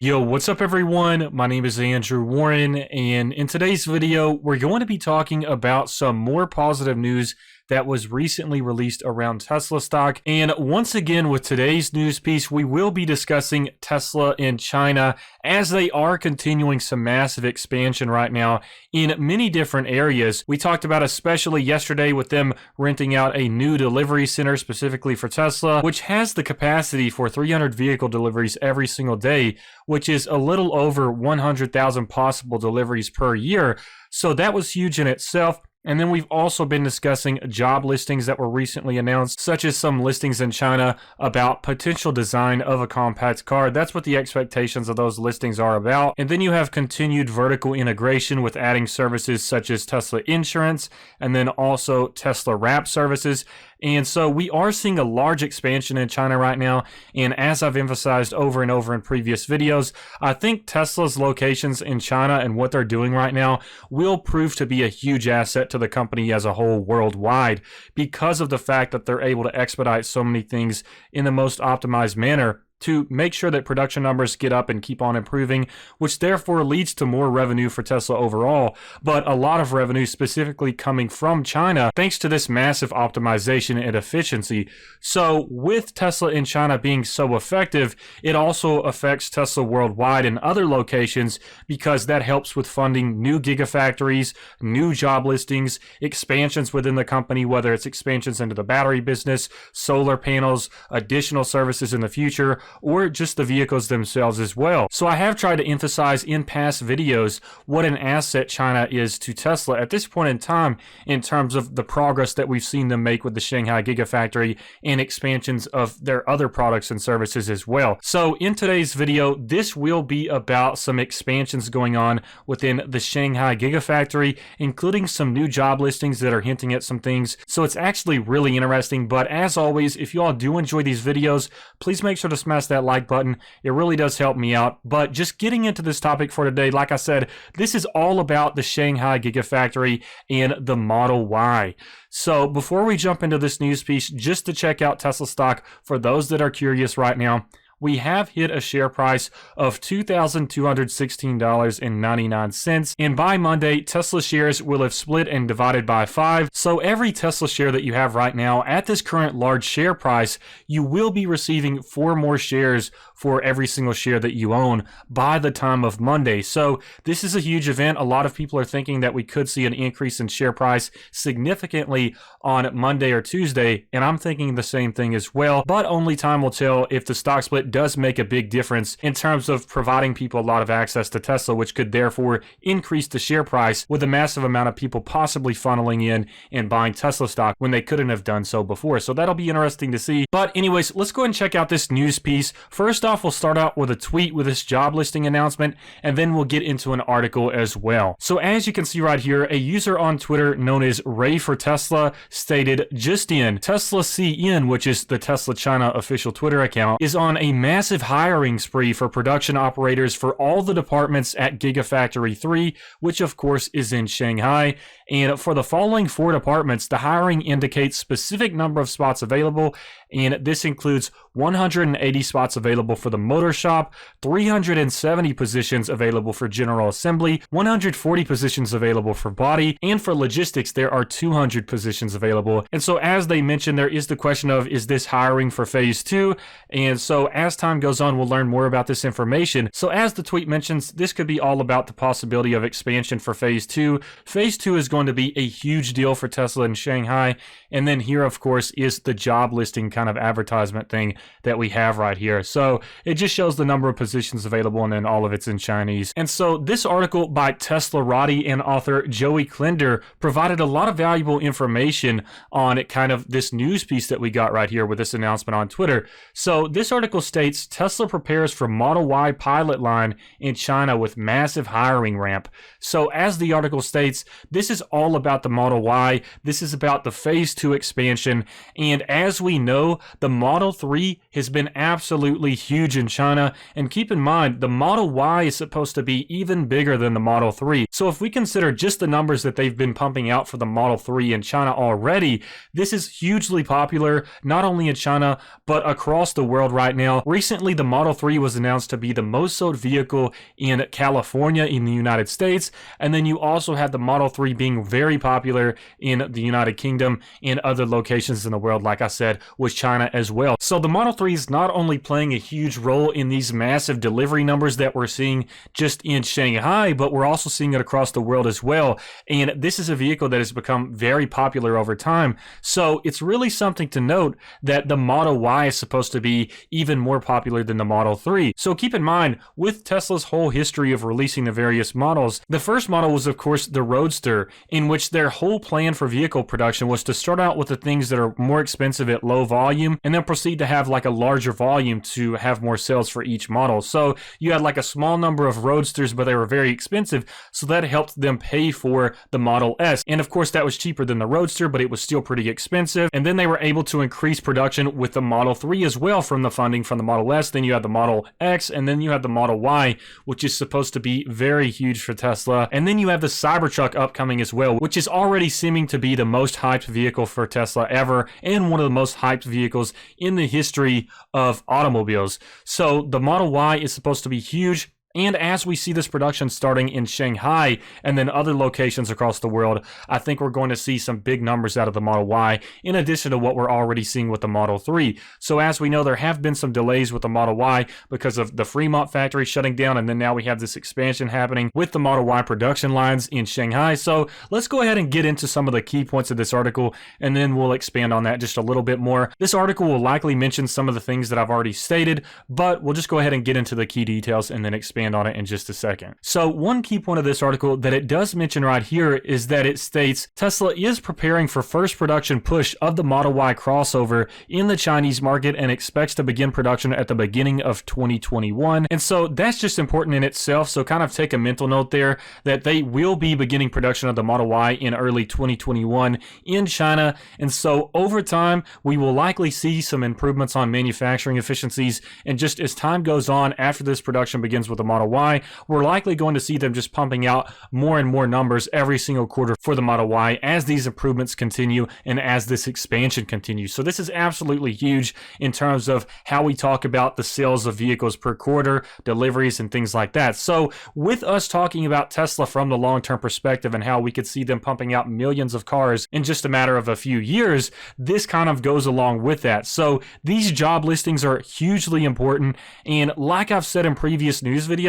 Yo, what's up everyone? My name is Andrew Warren, and in today's video, we're going to be talking about some more positive news that was recently released around Tesla stock. And once again, with today's news piece, we will be discussing Tesla in China as they are continuing some massive expansion right now in many different areas. We talked about especially yesterday with them renting out a new delivery center specifically for Tesla, which has the capacity for 300 vehicle deliveries every single day, which is a little over 100,000 possible deliveries per year. So that was huge in itself. And then we've also been discussing job listings that were recently announced, such as some listings in China about potential design of a compact car. That's what the expectations of those listings are about. And then you have continued vertical integration with adding services such as Tesla Insurance and then also Tesla Wrap services. And so we are seeing a large expansion in China right now. And as I've emphasized over and over in previous videos, I think Tesla's locations in China and what they're doing right now will prove to be a huge asset to the company as a whole worldwide because of the fact that they're able to expedite so many things in the most optimized manner to make sure that production numbers get up and keep on improving, which therefore leads to more revenue for Tesla overall, but a lot of revenue specifically coming from China thanks to this massive optimization and efficiency. So with Tesla in China being so effective, it also affects Tesla worldwide in other locations because that helps with funding new Gigafactories, new job listings, expansions within the company, whether it's expansions into the battery business, solar panels, additional services in the future, or just the vehicles themselves as well. So I have tried to emphasize in past videos what an asset China is to Tesla at this point in time in terms of the progress that we've seen them make with the Shanghai Gigafactory and expansions of their other products and services as well. So in today's video, this will be about some expansions going on within the Shanghai Gigafactory, including some new job listings that are hinting at some things. So it's actually really interesting. But as always, if you all do enjoy these videos, please make sure to smash that like button. It really does help me out. But just getting into this topic for today, like I said, this is all about the Shanghai Gigafactory and the Model Y. So before we jump into this news piece, just to check out Tesla stock for those that are curious right now, we have hit a share price of $2,216.99. And by Monday, Tesla shares will have split and divided by 5. So every Tesla share that you have right now at this current large share price, you will be receiving 4 more shares for every single share that you own by the time of Monday. So this is a huge event. A lot of people are thinking that we could see an increase in share price significantly on Monday or Tuesday. And I'm thinking the same thing as well. But only time will tell if the stock split does make a big difference in terms of providing people a lot of access to Tesla, which could therefore increase the share price with a massive amount of people possibly funneling in and buying Tesla stock when they couldn't have done so before. So that'll be interesting to see. But anyways, let's go ahead and check out this news piece. First off, we'll start out with a tweet with this job listing announcement, and then we'll get into an article as well. So as you can see right here, a user on Twitter known as Ray for Tesla stated, just in, Tesla CN, which is the Tesla China official Twitter account, is on a massive hiring spree for production operators for all the departments at Gigafactory 3, which of course is in Shanghai. And for the following 4 departments, the hiring indicates specific number of spots available, and this includes 180 spots available for the motor shop, 370 positions available for general assembly, 140 positions available for body, and for logistics there are 200 positions available. And so as they mentioned, there is the question of, is this hiring for phase 2? And so as time goes on, we'll learn more about this information. So as the tweet mentions, this could be all about the possibility of expansion for phase 2. Phase 2 is going to be a huge deal for Tesla in Shanghai. And then here, of course, is the job listing kind of advertisement thing that we have right here. So it just shows the number of positions available, and then all of it's in Chinese. And so this article by Teslarati and author Joey Klinder provided a lot of valuable information on kind of this news piece that we got right here with this announcement on Twitter. So this article states Tesla prepares for Model Y pilot line in China with massive hiring ramp. So as the article states, this is all about the Model Y. This is about the phase 2 expansion. And as we know, the Model 3 has been absolutely huge in China. And keep in mind, the Model Y is supposed to be even bigger than the Model 3. So if we consider just the numbers that they've been pumping out for the Model 3 in China already, this is hugely popular, not only in China, but across the world right now. recently the Model 3 was announced to be the most sold vehicle in California in the United States, and then you also had the Model 3 being very popular in the United Kingdom and other locations in the world, like I said, with China as well. So the Model 3 is not only playing a huge role in these massive delivery numbers that we're seeing just in Shanghai, but we're also seeing it across the world as well. And this is a vehicle that has become very popular over time. So it's really something to note that the Model Y is supposed to be even more popular than the Model 3. So keep in mind, with Tesla's whole history of releasing the various models, the first model was of course the Roadster, in which their whole plan for vehicle production was to start out with the things that are more expensive at low volume and then proceed to have like a larger volume to have more sales for each model. So you had like a small number of Roadsters, but they were very expensive, so that helped them pay for the Model S. And of course that was cheaper than the Roadster, but it was still pretty expensive. And then they were able to increase production with the Model 3 as well from the funding from the Model S. Then you had the Model X, and then you had the Model Y, which is supposed to be very huge for Tesla. And then you have the Cybertruck upcoming as well, which is already seeming to be the most hyped vehicle for Tesla ever, and one of the most hyped vehicles in the history of automobiles. So the Model Y is supposed to be huge. And as we see this production starting in Shanghai and then other locations across the world, I think we're going to see some big numbers out of the Model Y, in addition to what we're already seeing with the Model 3. So as we know, there have been some delays with the Model Y because of the Fremont factory shutting down, and then now we have this expansion happening with the Model Y production lines in Shanghai. So let's go ahead and get into some of the key points of this article, and then we'll expand on that just a little bit more. This article will likely mention some of the things that I've already stated, but we'll just go ahead and get into the key details and then expand on it in just a second. So one key point of this article that it does mention right here is that it states Tesla is preparing for first production push of the Model Y crossover in the Chinese market and expects to begin production at the beginning of 2021. And so that's just important in itself. So kind of take a mental note there that they will be beginning production of the Model Y in early 2021 in China. And so over time, we will likely see some improvements on manufacturing efficiencies. And just as time goes on after this production begins with the Model Y, we're likely going to see them just pumping out more and more numbers every single quarter for the Model Y as these improvements continue and as this expansion continues. So this is absolutely huge in terms of how we talk about the sales of vehicles per quarter, deliveries, and things like that. So with us talking about Tesla from the long-term perspective and how we could see them pumping out millions of cars in just a matter of a few years, this kind of goes along with that. So these job listings are hugely important, and like I've said in previous news videos,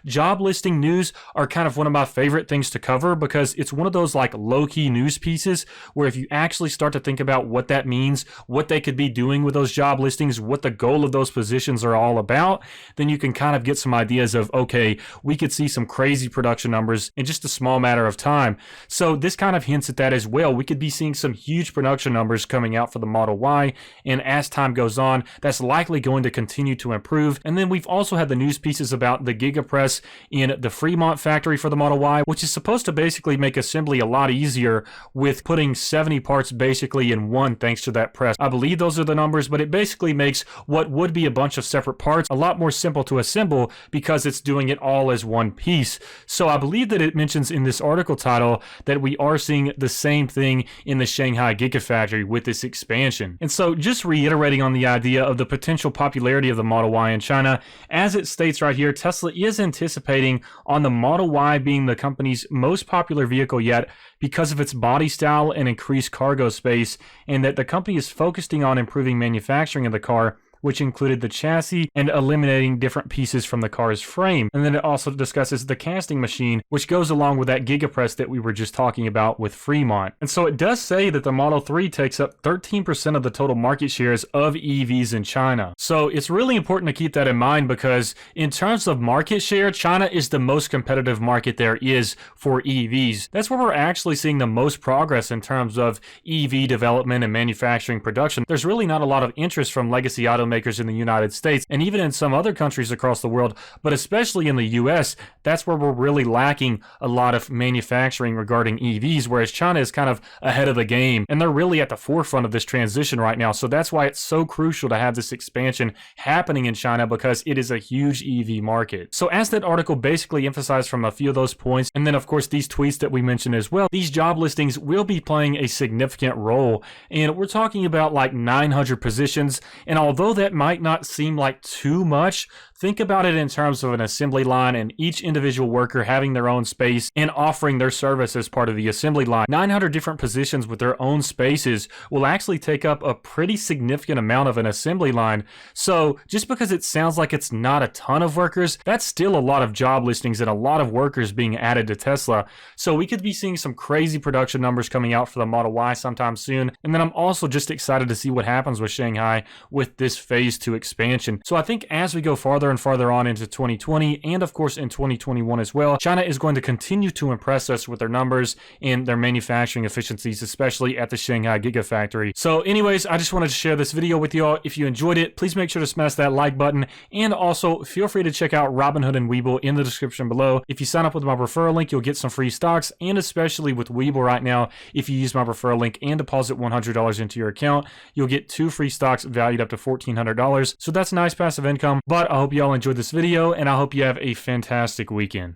job listing news are kind of one of my favorite things to cover because it's one of those like low-key news pieces where if you actually start to think about what that means, what they could be doing with those job listings, what the goal of those positions are all about, then you can kind of get some ideas of, okay, we could see some crazy production numbers in just a small matter of time. So this kind of hints at that as well. We could be seeing some huge production numbers coming out for the Model Y, and as time goes on, that's likely going to continue to improve. And then we've also had the news pieces about the Gigapress in the Fremont factory for the Model Y, which is supposed to basically make assembly a lot easier with putting 70 parts basically in one thanks to that press. I believe those are the numbers, but it basically makes what would be a bunch of separate parts a lot more simple to assemble because it's doing it all as one piece. So I believe that it mentions in this article title that we are seeing the same thing in the Shanghai Gigafactory with this expansion. And so just reiterating on the idea of the potential popularity of the Model Y in China, as it states right here, Tesla is anticipating on the Model Y being the company's most popular vehicle yet because of its body style and increased cargo space, and that the company is focusing on improving manufacturing of the car, which included the chassis and eliminating different pieces from the car's frame. And then it also discusses the casting machine, which goes along with that Gigapress that we were just talking about with Fremont. And so it does say that the Model 3 takes up 13% of the total market shares of EVs in China. So it's really important to keep that in mind because in terms of market share, China is the most competitive market there is for EVs. That's where we're actually seeing the most progress in terms of EV development and manufacturing production. There's really not a lot of interest from legacy automakers in the United States and even in some other countries across the world, but especially in the US, that's where we're really lacking a lot of manufacturing regarding EVs, whereas China is kind of ahead of the game and they're really at the forefront of this transition right now. So that's why it's so crucial to have this expansion happening in China because it is a huge EV market. So as that article basically emphasized from a few of those points, and then of course these tweets that we mentioned as well, these job listings will be playing a significant role, and we're talking about like 900 positions, and although that that might not seem like too much, think about it in terms of an assembly line and each individual worker having their own space and offering their service as part of the assembly line. 900 different positions with their own spaces will actually take up a pretty significant amount of an assembly line. So just because it sounds like it's not a ton of workers, that's still a lot of job listings and a lot of workers being added to Tesla. So we could be seeing some crazy production numbers coming out for the Model Y sometime soon. And then I'm also just excited to see what happens with Shanghai with this phase 2 expansion. So I think as we go farther and farther on into 2020 and of course in 2021 as well, China is going to continue to impress us with their numbers and their manufacturing efficiencies, especially at the Shanghai Gigafactory. So anyways, I just wanted to share this video with y'all. If you enjoyed it, please make sure to smash that like button, and also feel free to check out Robinhood and Webull in the description below. If you sign up with my referral link, you'll get some free stocks, and especially with Webull right now, if you use my referral link and deposit $100 into your account, you'll get 2 free stocks valued up to $1,400. So that's nice passive income. But I hope y'all enjoyed this video, and I hope you have a fantastic weekend.